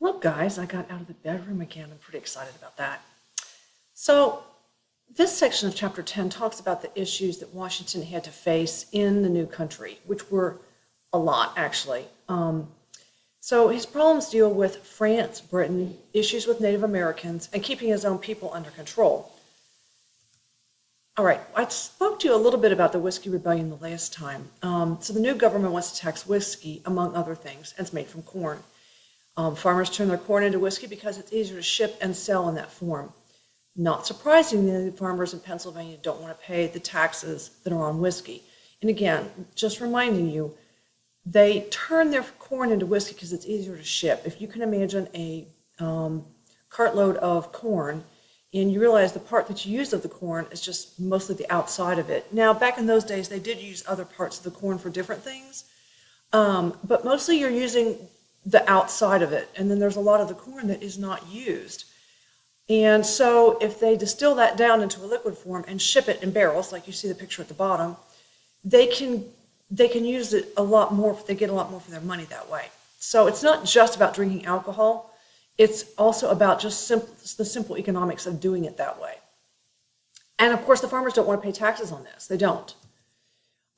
Look, guys, I got out of the bedroom again. I'm pretty excited about that. So, this section of Chapter 10 talks about the issues that Washington had to face in the new country, which were a lot, actually. So his problems deal with France, Britain, issues with Native Americans, and keeping his own people under control. All right, I spoke to you a little bit about the Whiskey Rebellion the last time. So the new government wants to tax whiskey, among other things, and it's made from corn. Farmers turn their corn into whiskey because it's easier to ship and sell in that form. Not surprisingly, farmers in Pennsylvania don't want to pay the taxes that are on whiskey. And again, just reminding you, they turn their corn into whiskey because it's easier to ship. If you can imagine a cartload of corn, and you realize the part that you use of the corn is just mostly the outside of it. Now, back in those days, they did use other parts of the corn for different things, but mostly you're using the outside of it, and then there's a lot of the corn that is not used. And so if they distill that down into a liquid form and ship it in barrels, like you see the picture at the bottom, they can use it a lot more, they get a lot more for their money that way. So it's not just about drinking alcohol, it's also about just the simple economics of doing it that way. And of course, the farmers don't want to pay taxes on this. They don't.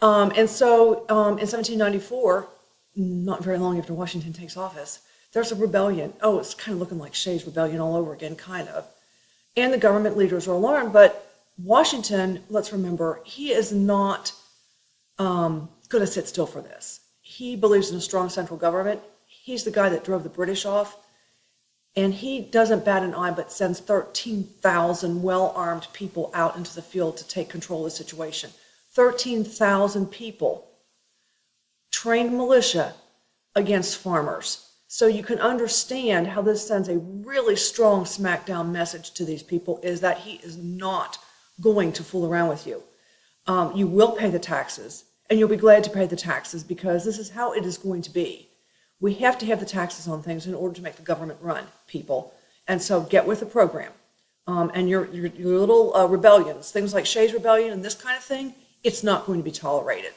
And so in 1794, not very long after Washington takes office, there's a rebellion. Oh, it's kind of looking like Shays' Rebellion all over again, kind of. And the government leaders are alarmed, but Washington, let's remember, he is not going to sit still for this. He believes in a strong central government. He's the guy that drove the British off. And he doesn't bat an eye, but sends 13,000 well-armed people out into the field to take control of the situation. 13,000 people, trained militia against farmers. So you can understand how this sends a really strong smackdown message to these people, is that he is not going to fool around with you. You will pay the taxes, and you'll be glad to pay the taxes because this is how it is going to be. We have to have the taxes on things in order to make the government run, people. And so get with the program. And your little rebellions, things like Shays' Rebellion and this kind of thing, it's not going to be tolerated.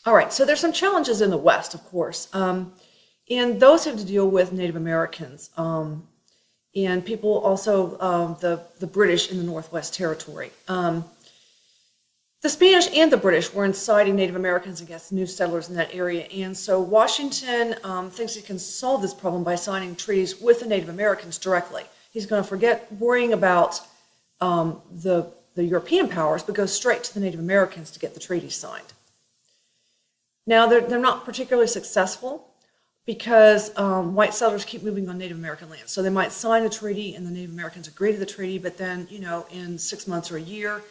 All right, so there's some challenges in the West, of course. And those have to deal with Native Americans and people also, the British in the Northwest Territory. The Spanish and the British were inciting Native Americans against new settlers in that area, and so Washington thinks he can solve this problem by signing treaties with the Native Americans directly. He's going to forget worrying about the European powers, but go straight to the Native Americans to get the treaty signed. Now, they're not particularly successful because white settlers keep moving on Native American land. So they might sign a treaty and the Native Americans agree to the treaty, but then, in 6 months or a year,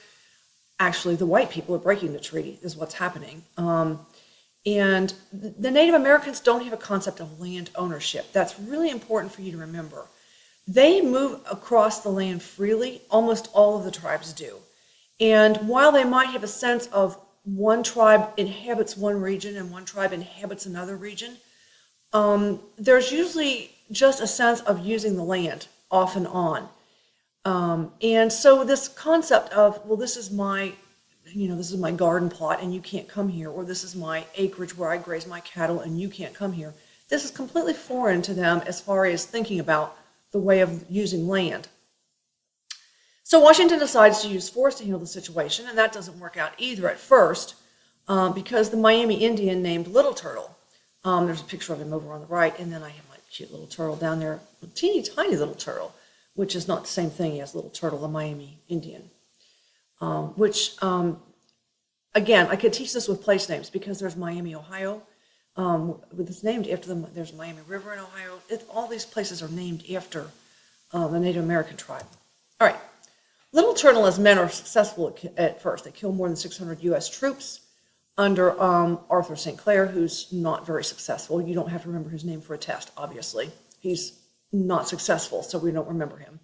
actually, the white people are breaking the treaty, is what's happening. And the Native Americans don't have a concept of land ownership. That's really important for you to remember. They move across the land freely. Almost all of the tribes do. And while they might have a sense of one tribe inhabits one region and one tribe inhabits another region, there's usually just a sense of using the land off and on. And so this concept of, well, this is my garden plot and you can't come here, or this is my acreage where I graze my cattle and you can't come here. This is completely foreign to them as far as thinking about the way of using land. So Washington decides to use force to handle the situation, and that doesn't work out either at first because the Miami Indian named Little Turtle, there's a picture of him over on the right, and then I have my cute little turtle down there, a teeny tiny little turtle, which is not the same thing as Little Turtle, the Miami Indian. Again, I could teach this with place names because there's Miami, Ohio. It's named after them. There's Miami River in Ohio. All these places are named after the Native American tribe. All right. Little Turtle and his men are successful at first. They kill more than 600 U.S. troops under Arthur St. Clair, who's not very successful. You don't have to remember his name for a test, obviously. He's not successful, so we don't remember him.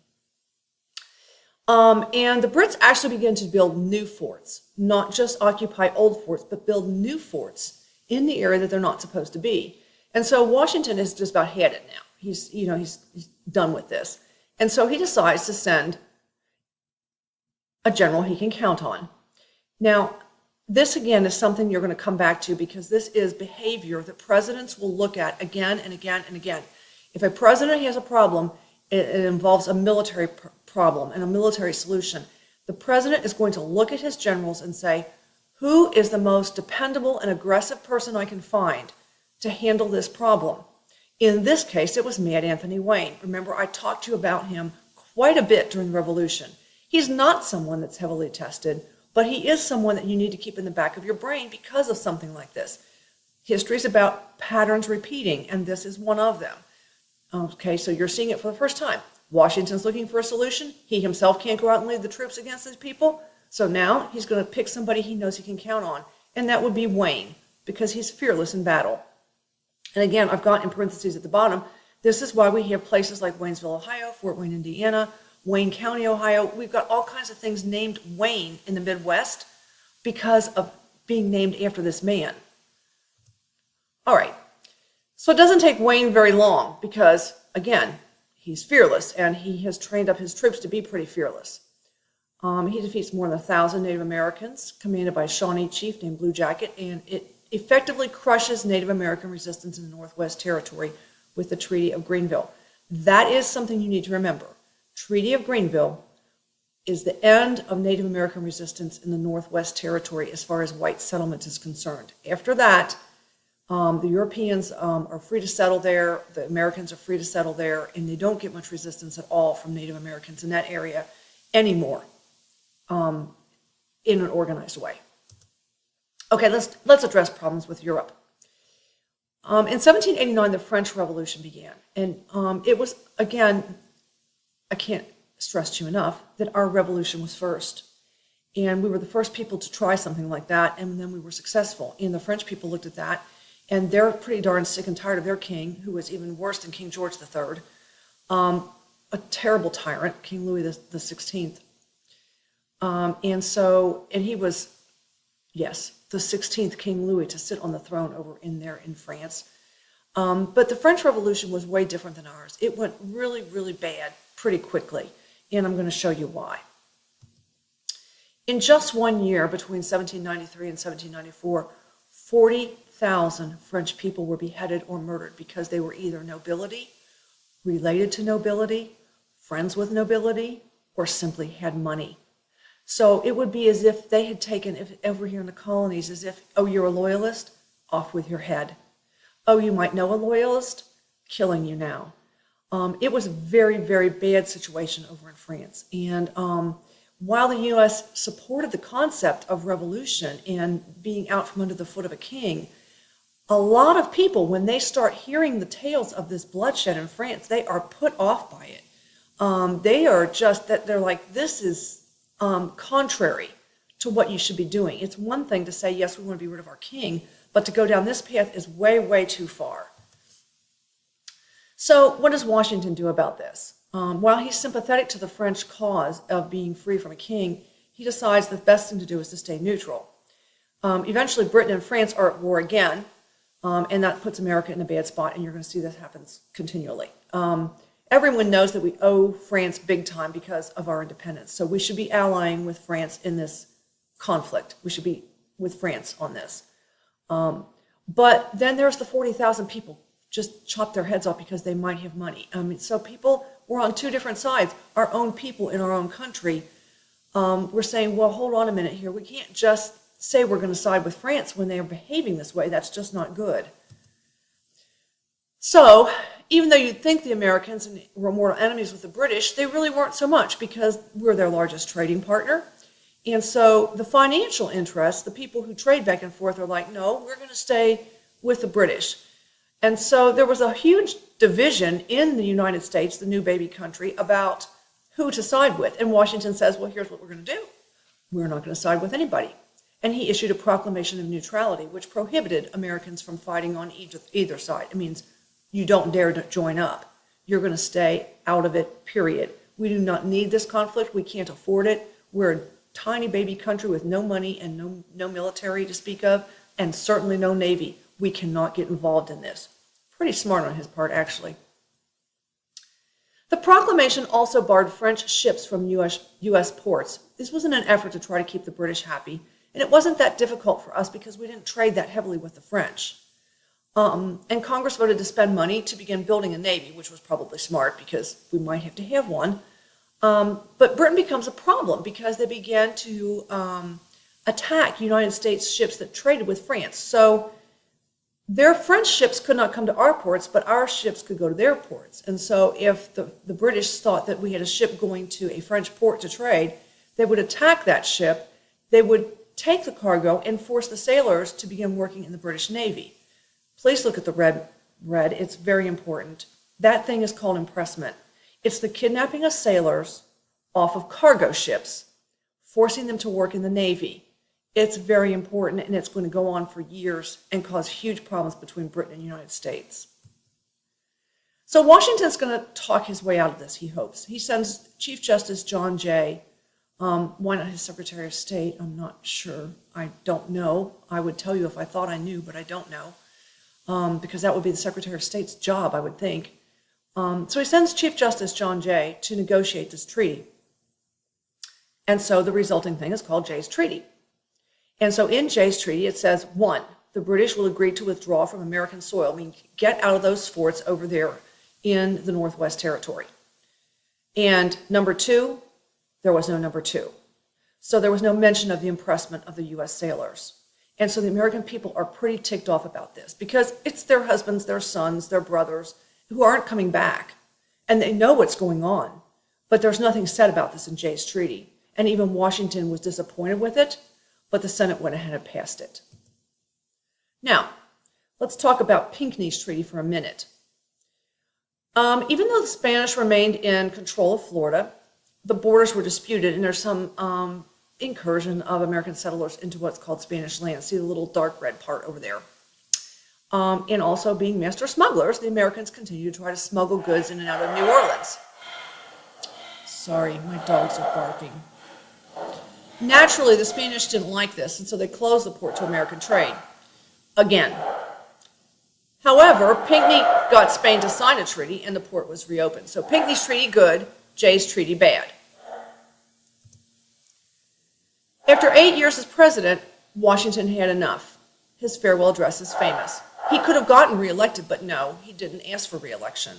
And the Brits actually begin to build new forts, not just occupy old forts, but build new forts in the area that they're not supposed to be. And so Washington is just about had it now. He's done with this. And so he decides to send a general he can count on. Now, this again is something you're going to come back to because this is behavior that presidents will look at again and again and again. If a president has a problem, it involves a military problem and a military solution. The president is going to look at his generals and say, who is the most dependable and aggressive person I can find to handle this problem? In this case, it was Mad Anthony Wayne. Remember, I talked to you about him quite a bit during the Revolution. He's not someone that's heavily tested, but he is someone that you need to keep in the back of your brain because of something like this. History is about patterns repeating, and this is one of them. Okay, so you're seeing it for the first time. Washington's looking for a solution. He himself can't go out and lead the troops against these people. So now he's going to pick somebody he knows he can count on, and that would be Wayne, because he's fearless in battle. And again, I've got in parentheses at the bottom, this is why we have places like Waynesville, Ohio, Fort Wayne, Indiana, Wayne County, Ohio. We've got all kinds of things named Wayne in the Midwest because of being named after this man. All right, so it doesn't take Wayne very long because, again, he's fearless and he has trained up his troops to be pretty fearless. He defeats more than 1,000 Native Americans, commanded by a Shawnee chief named Blue Jacket, and it effectively crushes Native American resistance in the Northwest Territory with the Treaty of Greenville. That is something you need to remember. Treaty of Greenville is the end of Native American resistance in the Northwest Territory as far as white settlement is concerned. After that, the Europeans are free to settle there, the Americans are free to settle there, and they don't get much resistance at all from Native Americans in that area anymore in an organized way. Okay, let's address problems with Europe. In 1789, the French Revolution began, and it was, again, I can't stress to you enough that our revolution was first. And we were the first people to try something like that, and then we were successful. And the French people looked at that, and they're pretty darn sick and tired of their king, who was even worse than King George III, a terrible tyrant, King Louis the XVI. And he was, yes, the 16th King Louis to sit on the throne over in there in France. But the French Revolution was way different than ours. It went really, really bad pretty quickly, and I'm going to show you why. In just 1 year, between 1793 and 1794, 40,000 French people were beheaded or murdered because they were either nobility, related to nobility, friends with nobility, or simply had money. So it would be as if they had taken, if over here in the colonies, as if, oh, you're a loyalist? Off with your head. Oh, you might know a loyalist? Killing you now. It was a very, very bad situation over in France. And while the U.S. supported the concept of revolution and being out from under the foot of a king, a lot of people, when they start hearing the tales of this bloodshed in France, they are put off by it. They are just, they're like, this is contrary to what you should be doing. It's one thing to say, yes, we want to be rid of our king, but to go down this path is way, way too far. So what does Washington do about this? While he's sympathetic to the French cause of being free from a king, he decides the best thing to do is to stay neutral. Eventually, Britain and France are at war again, and that puts America in a bad spot, and you're going to see this happens continually. Everyone knows that we owe France big time because of our independence, so we should be allying with France in this conflict. We should be with France on this. But then there's the 40,000 people just chop their heads off because they might have money. So people were on two different sides. Our own people in our own country were saying, well, hold on a minute here. We can't just say we're going to side with France when they are behaving this way. That's just not good. So even though you'd think the Americans were mortal enemies with the British, they really weren't so much because we're their largest trading partner. And so the financial interests, the people who trade back and forth, are like, no, we're going to stay with the British. And so there was a huge division in the United States, the new baby country, about who to side with. And Washington says, well, here's what we're going to do. We're not going to side with anybody. And he issued a proclamation of neutrality, which prohibited Americans from fighting on either side. It means you don't dare to join up. You're going to stay out of it, period. We do not need this conflict. We can't afford it. We're a tiny baby country with no money and no military to speak of, and certainly no navy. We cannot get involved in this. Pretty smart on his part, actually. The proclamation also barred French ships from U.S. ports. This was in an effort to try to keep the British happy, and it wasn't that difficult for us because we didn't trade that heavily with the French. And Congress voted to spend money to begin building a navy, which was probably smart because we might have to have one. But Britain becomes a problem because they began to attack United States ships that traded with France. So their French ships could not come to our ports, but our ships could go to their ports. And so if the British thought that we had a ship going to a French port to trade, they would attack that ship. They would take the cargo and force the sailors to begin working in the British Navy. Please look at the red. It's very important. That thing is called impressment. It's the kidnapping of sailors off of cargo ships, forcing them to work in the Navy. It's very important, and it's going to go on for years and cause huge problems between Britain and the United States. So Washington's going to talk his way out of this, he hopes. He sends Chief Justice John Jay. Why not his Secretary of State? I'm not sure. I don't know. I would tell you if I thought I knew, but I don't know, because that would be the Secretary of State's job, I would think. So he sends Chief Justice John Jay to negotiate this treaty. And so the resulting thing is called Jay's Treaty. And so in Jay's Treaty, it says, 1, the British will agree to withdraw from American soil, meaning get out of those forts over there in the Northwest Territory. And number 2, there was no number 2. So there was no mention of the impressment of the U.S. sailors. And so the American people are pretty ticked off about this because it's their husbands, their sons, their brothers who aren't coming back. And they know what's going on. But there's nothing said about this in Jay's Treaty. And even Washington was disappointed with it, but the Senate went ahead and passed it. Now, let's talk about Pinckney's Treaty for a minute. Even though the Spanish remained in control of Florida, the borders were disputed, and there's some incursion of American settlers into what's called Spanish land. See the little dark red part over there. And also being master smugglers, the Americans continued to try to smuggle goods in and out of New Orleans. Sorry, my dogs are barking. Naturally, the Spanish didn't like this, and so they closed the port to American trade. Again. However, Pinckney got Spain to sign a treaty, and the port was reopened. So Pinckney's treaty, good. Jay's treaty, bad. After 8 years as president, Washington had enough. His farewell address is famous. He could have gotten reelected, but no, he didn't ask for reelection.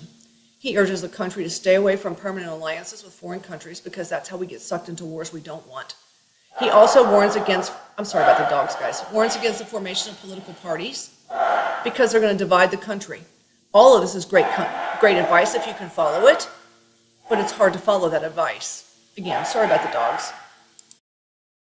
He urges the country to stay away from permanent alliances with foreign countries because that's how we get sucked into wars we don't want. He also warns against, I'm sorry about the dogs, guys, warns against the formation of political parties because they're going to divide the country. All of this is great advice if you can follow it, but it's hard to follow that advice. Again, sorry about the dogs.